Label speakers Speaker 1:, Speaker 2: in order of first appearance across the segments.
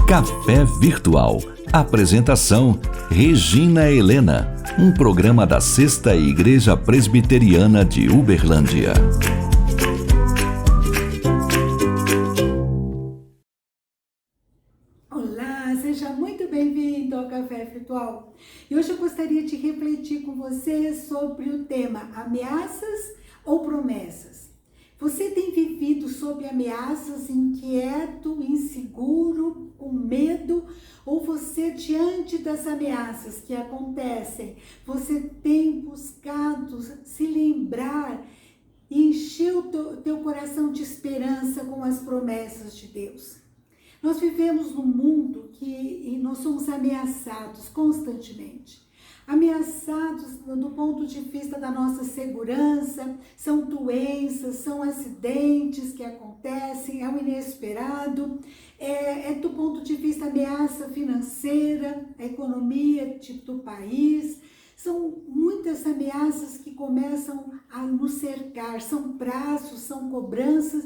Speaker 1: Café Virtual. Apresentação: Regina Helena. Um programa da Sexta Igreja Presbiteriana de Uberlândia.
Speaker 2: Olá, seja muito bem-vindo ao Café Virtual. E hoje eu gostaria de refletir com você sobre o tema ameaças ou promessas. Você tem vivido sob ameaças, inquieto, inseguro, com medo? Ou você, diante das ameaças que acontecem, você tem buscado se lembrar e encher o teu coração de esperança com as promessas de Deus? Nós vivemos num mundo que nós somos ameaçados constantemente. Ameaçados do ponto de vista da nossa segurança, são doenças, são acidentes que acontecem, é o inesperado, é do ponto de vista ameaça financeira, a economia do país. São muitas ameaças que começam a nos cercar, são prazos, são cobranças.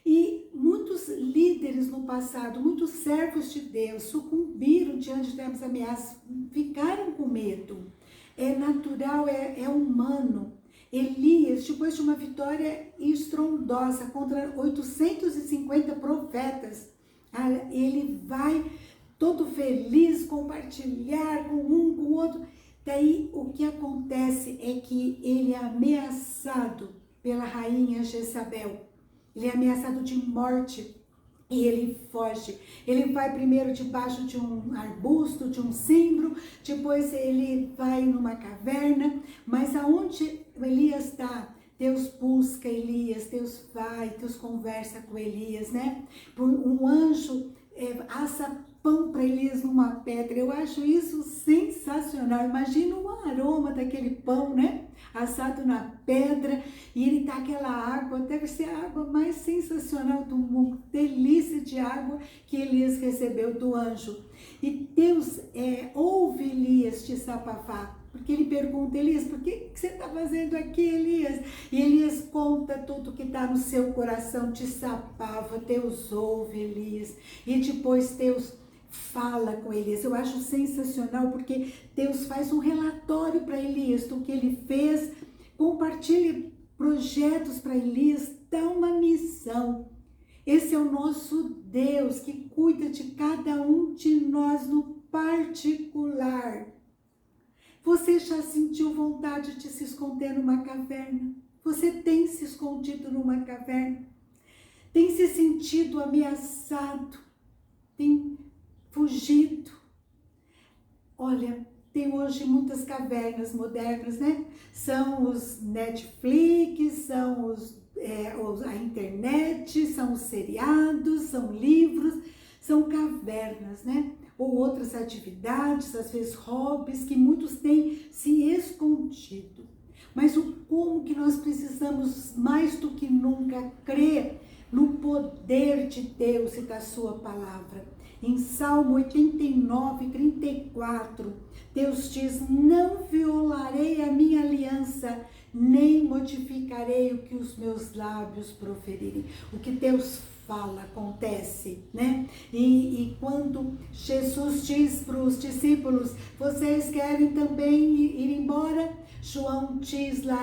Speaker 2: E muitos líderes no passado, muitos servos de Deus sucumbiram diante das ameaças, ficaram com medo. É natural, é humano. Elias, depois de uma vitória estrondosa contra 850 profetas, ele vai todo feliz compartilhar com um, com o outro. Daí o que acontece é que ele é ameaçado pela rainha Jezabel. Ele é ameaçado de morte e ele foge. Ele vai primeiro debaixo de um arbusto, de um cimbro, depois ele vai numa caverna, mas aonde Elias está, Deus busca Elias, Deus vai, Deus conversa com Elias, né? Um anjo assa pão para Elias numa pedra. Eu acho isso sensacional. Imagina o aroma daquele pão, né? Assado na pedra, e ele tá aquela água, deve ser a água mais sensacional do mundo, delícia de água que Elias recebeu do anjo. E Deus ouve Elias te sapafar, porque ele pergunta: Elias, por que você está fazendo aqui, Elias? E Elias conta tudo que está no seu coração, te sapava. Deus ouve Elias, e depois Deus fala com Elias. Eu acho sensacional, porque Deus faz um relatório para Elias do que ele fez, compartilha projetos para Elias, dá uma missão. Esse é o nosso Deus que cuida de cada um de nós no particular. Você já sentiu vontade de se esconder numa caverna? Você tem se escondido numa caverna? Tem se sentido ameaçado? Tem fugido? Olha, tem hoje muitas cavernas modernas, né? São os Netflix, são a internet, são os seriados, são livros, são cavernas, né? Ou outras atividades, às vezes hobbies, que muitos têm se escondido. Mas como que nós precisamos mais do que nunca crer no poder de Deus e da sua palavra. Em Salmo 89, 34, Deus diz: não violarei a minha aliança, nem modificarei o que os meus lábios proferirem. O que Deus fala acontece, né? E quando Jesus diz para os discípulos: vocês querem também ir embora? João diz lá,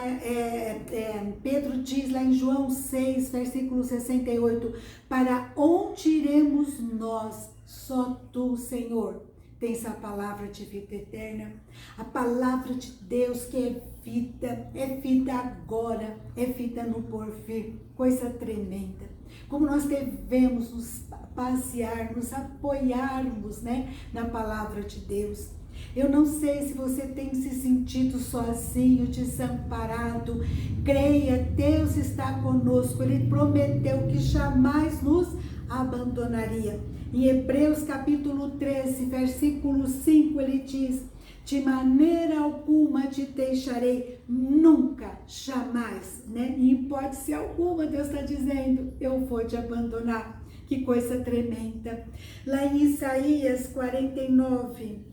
Speaker 2: Pedro diz lá em João 6, versículo 68, para onde iremos nós? Só tu, Senhor, tens a palavra de vida eterna, a palavra de Deus que é vida agora, é vida no porvir, coisa tremenda. Como nós devemos nos basear, nos apoiarmos, né, na palavra de Deus. Eu não sei se você tem se sentido sozinho, desamparado. Creia, Deus está conosco. Ele prometeu que jamais nos abandonaria. Em Hebreus capítulo 13, versículo 5, ele diz: de maneira alguma te deixarei, nunca, jamais, né? Em hipótese alguma, Deus está dizendo: eu vou te abandonar. Que coisa tremenda. Lá em Isaías 49,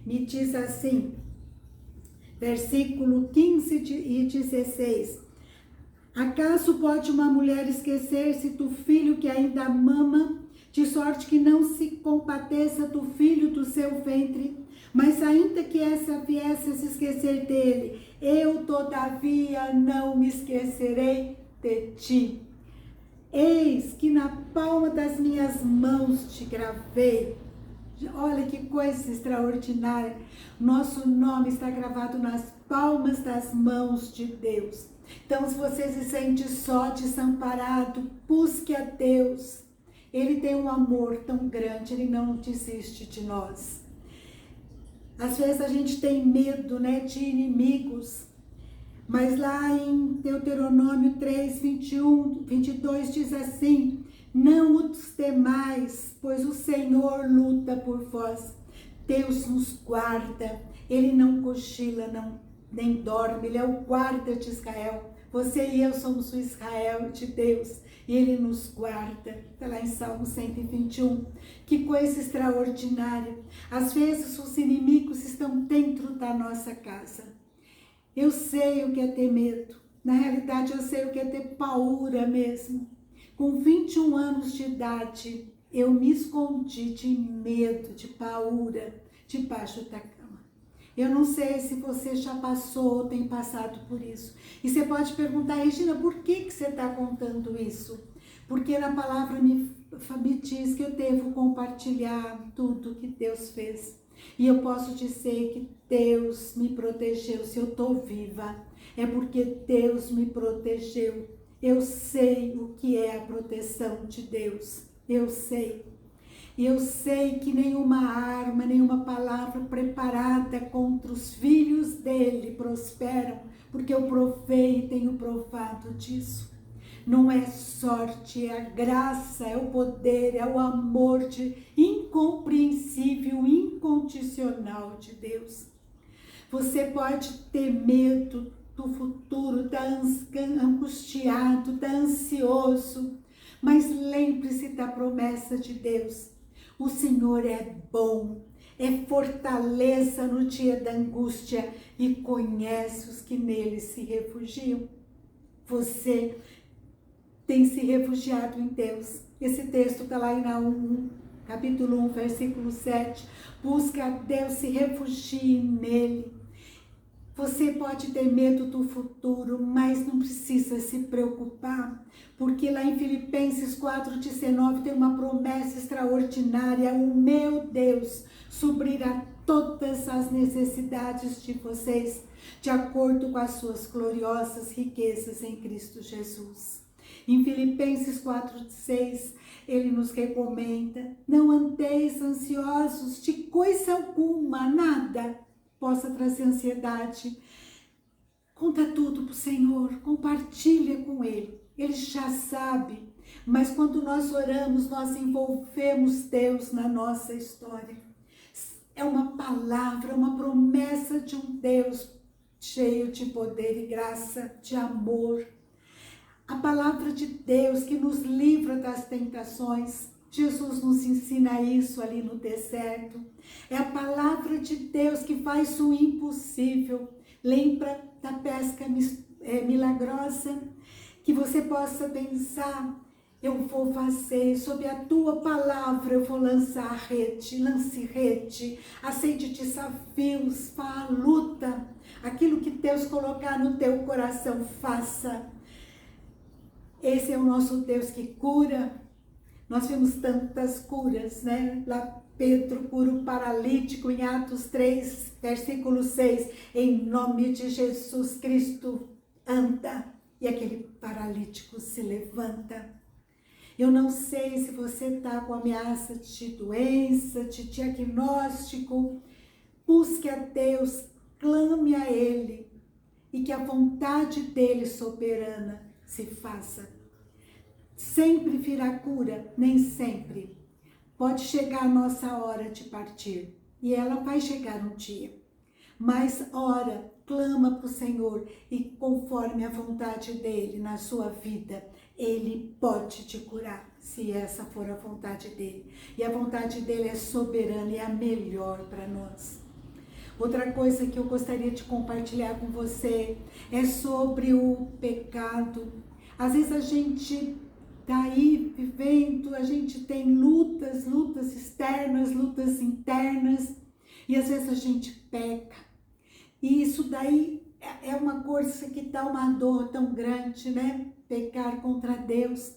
Speaker 2: me diz assim: versículo 15 e 16. Acaso pode uma mulher esquecer-se do filho que ainda mama, de sorte que não se compadeça do filho do seu ventre? Mas ainda que essa viesse a se esquecer dele, eu todavia não me esquecerei de ti. Eis que na palma das minhas mãos te gravei. Olha que coisa extraordinária. Nosso nome está gravado nas palmas das mãos de Deus. Então, se você se sente só, desamparado, busque a Deus. Ele tem um amor tão grande, Ele não desiste de nós. Às vezes a gente tem medo, né, de inimigos. Mas lá em Deuteronômio 3, 21, 22 diz assim: não os temais, pois o Senhor luta por vós. Deus nos guarda, Ele não cochila, nem dorme, Ele é o guarda de Israel. Você e eu somos o Israel de Deus e Ele nos guarda. Está lá em Salmo 121. Que coisa extraordinária. Às vezes os inimigos estão dentro da nossa casa. Eu sei o que é ter medo. Na realidade, eu sei o que é ter paura mesmo. Com 21 anos de idade, eu me escondi de medo, de paura, debaixo da cama. Eu não sei se você já passou ou tem passado por isso. E você pode perguntar: Regina, por que você está contando isso? Porque na palavra me diz que eu devo compartilhar tudo que Deus fez. E eu posso dizer que Deus me protegeu. Se eu estou viva, é porque Deus me protegeu. Eu sei o que é a proteção de Deus. Eu sei. E eu sei que nenhuma arma, nenhuma palavra preparada contra os filhos dele prosperam, porque eu provei e tenho provado disso. Não é sorte, é a graça, é o poder, é o amor incompreensível, incondicional de Deus. Você pode ter medo do futuro, tá angustiado, tá ansioso, mas lembre-se da promessa de Deus. O Senhor é bom, é fortaleza no dia da angústia e conhece os que nele se refugiam. Você tem se refugiado em Deus. Esse texto está lá em Naum, capítulo 1, versículo 7. Busca a Deus, se refugie nele. Você pode ter medo do futuro, mas não precisa se preocupar, porque lá em Filipenses 4,19 tem uma promessa extraordinária: o meu Deus suprirá todas as necessidades de vocês, de acordo com as suas gloriosas riquezas em Cristo Jesus. Em Filipenses 4,6, ele nos recomenda: não andeis ansiosos de coisa alguma, nada possa trazer ansiedade. Conta tudo para o Senhor, compartilha com Ele. Ele já sabe, mas quando nós oramos, nós envolvemos Deus na nossa história. É uma palavra, uma promessa de um Deus cheio de poder e graça, de amor. A palavra de Deus que nos livra das tentações. Jesus nos ensina isso ali no deserto. É a palavra de Deus que faz o impossível. Lembra da pesca milagrosa? Que você possa pensar: eu vou fazer, sob a tua palavra eu vou lançar a rede, lance rede, aceite desafios, vá à luta. Aquilo que Deus colocar no teu coração, faça. Esse é o nosso Deus que cura. Nós vimos tantas curas, né? Lá Pedro cura o paralítico em Atos 3, versículo 6. Em nome de Jesus Cristo, anda. E aquele paralítico se levanta. Eu não sei se você está com ameaça de doença, de diagnóstico. Busque a Deus, clame a Ele. E que a vontade dEle soberana se faça. Sempre virá cura, nem sempre. Pode chegar a nossa hora de partir, e ela vai chegar um dia. Mas ora, clama para o Senhor, e conforme a vontade dEle na sua vida, Ele pode te curar, se essa for a vontade dEle. E a vontade dEle é soberana e a melhor para nós. Outra coisa que eu gostaria de compartilhar com você é sobre o pecado. Às vezes a gente tá aí vivendo, a gente tem lutas externas, lutas internas, e às vezes a gente peca. E isso daí é uma coisa que dá uma dor tão grande, né? Pecar contra Deus.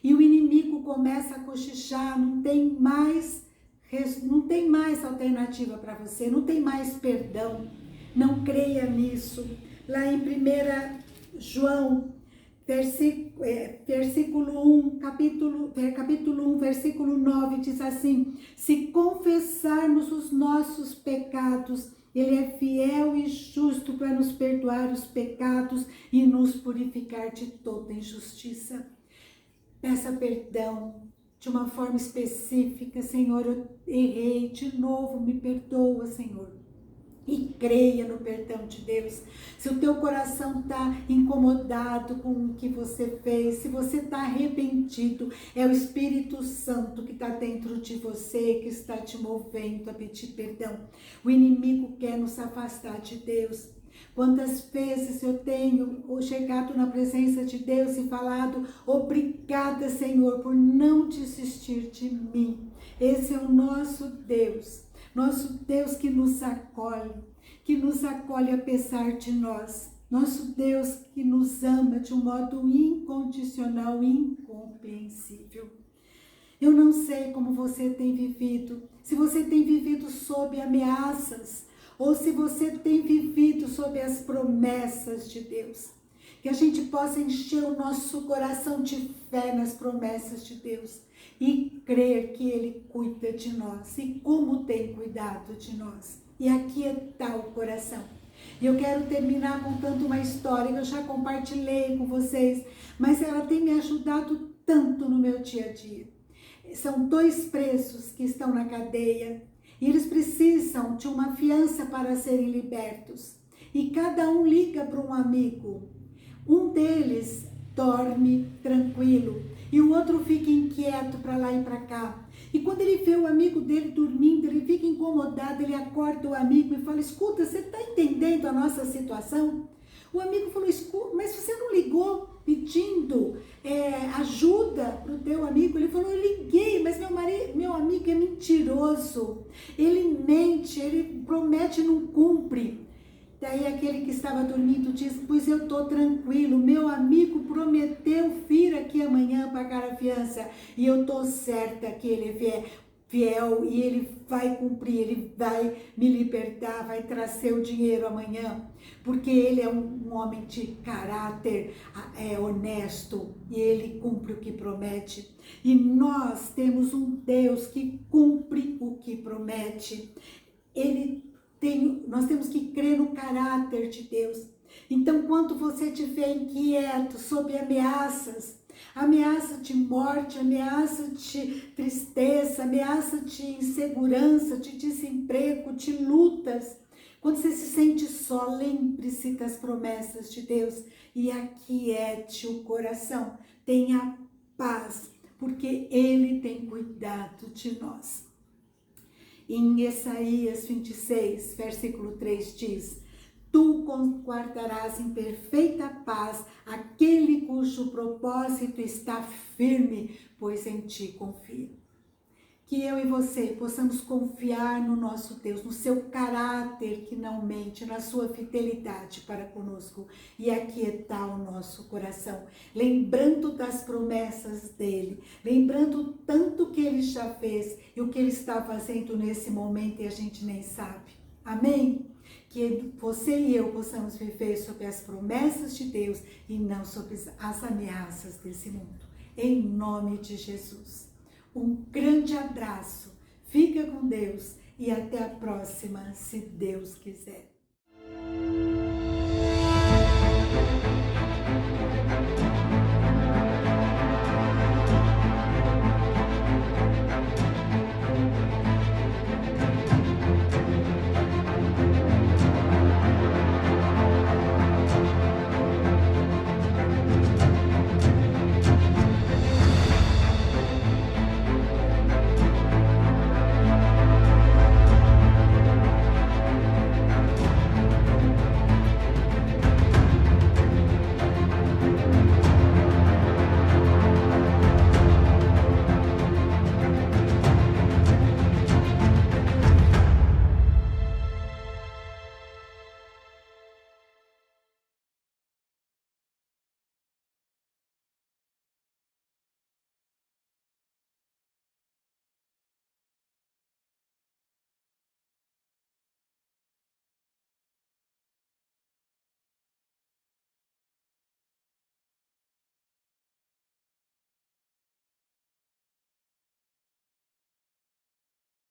Speaker 2: E o inimigo começa a cochichar, não tem mais alternativa para você, não tem mais perdão. Não creia nisso. Lá em 1 João, versículo 1, capítulo 1, versículo 9, diz assim: se confessarmos os nossos pecados, Ele é fiel e justo para nos perdoar os pecados e nos purificar de toda injustiça. Peça perdão de uma forma específica. Senhor, eu errei de novo, me perdoa, Senhor. E creia no perdão de Deus. Se o teu coração está incomodado com o que você fez, se você está arrependido, é o Espírito Santo que está dentro de você, que está te movendo a pedir perdão. O inimigo quer nos afastar de Deus. Quantas vezes eu tenho chegado na presença de Deus e falado: obrigada, Senhor, por não desistir de mim. Esse é o nosso Deus que nos acolhe apesar de nós. Nosso Deus que nos ama de um modo incondicional, incompreensível. Eu não sei como você tem vivido, se você tem vivido sob ameaças, ou se você tem vivido sob as promessas de Deus. Que a gente possa encher o nosso coração de fé nas promessas de Deus e crer que Ele cuida de nós e como tem cuidado de nós. E aquietar o coração. E eu quero terminar contando uma história que eu já compartilhei com vocês, mas ela tem me ajudado tanto no meu dia a dia. São 2 presos que estão na cadeia e eles precisam de uma fiança para serem libertos. E cada um liga para um amigo. Um deles dorme tranquilo e o outro fica inquieto para lá e para cá. E quando ele vê o amigo dele dormindo, ele fica incomodado, ele acorda o amigo e fala: escuta, você está entendendo a nossa situação? O amigo falou: escuta, mas você não ligou pedindo ajuda para o teu amigo? Ele falou: eu liguei, mas meu amigo é mentiroso, ele mente, ele promete e não cumpre. Daí aquele que estava dormindo diz: pois eu estou tranquilo, meu amigo prometeu vir aqui amanhã pagar a fiança e eu estou certa que ele é fiel e ele vai cumprir, ele vai me libertar, vai trazer o dinheiro amanhã, porque ele é um homem de caráter honesto e ele cumpre o que promete. E nós temos um Deus que cumpre o que promete. Nós temos que crer no caráter de Deus. Então, quando você estiver inquieto, sob ameaça de morte, ameaça de tristeza, ameaça de insegurança, de desemprego, de lutas, quando você se sente só, lembre-se das promessas de Deus e aquiete o coração. Tenha paz, porque Ele tem cuidado de nós. Em Isaías 26, versículo 3 diz: tu guardarás em perfeita paz aquele cujo propósito está firme, pois em ti confia. Que eu e você possamos confiar no nosso Deus, no seu caráter que não mente, na sua fidelidade para conosco e aquietar o nosso coração, lembrando das promessas dele, lembrando tanto que ele já fez e o que ele está fazendo nesse momento e a gente nem sabe. Amém? Que você e eu possamos viver sobre as promessas de Deus e não sobre as ameaças desse mundo. Em nome de Jesus. Um grande abraço, fica com Deus e até a próxima, se Deus quiser.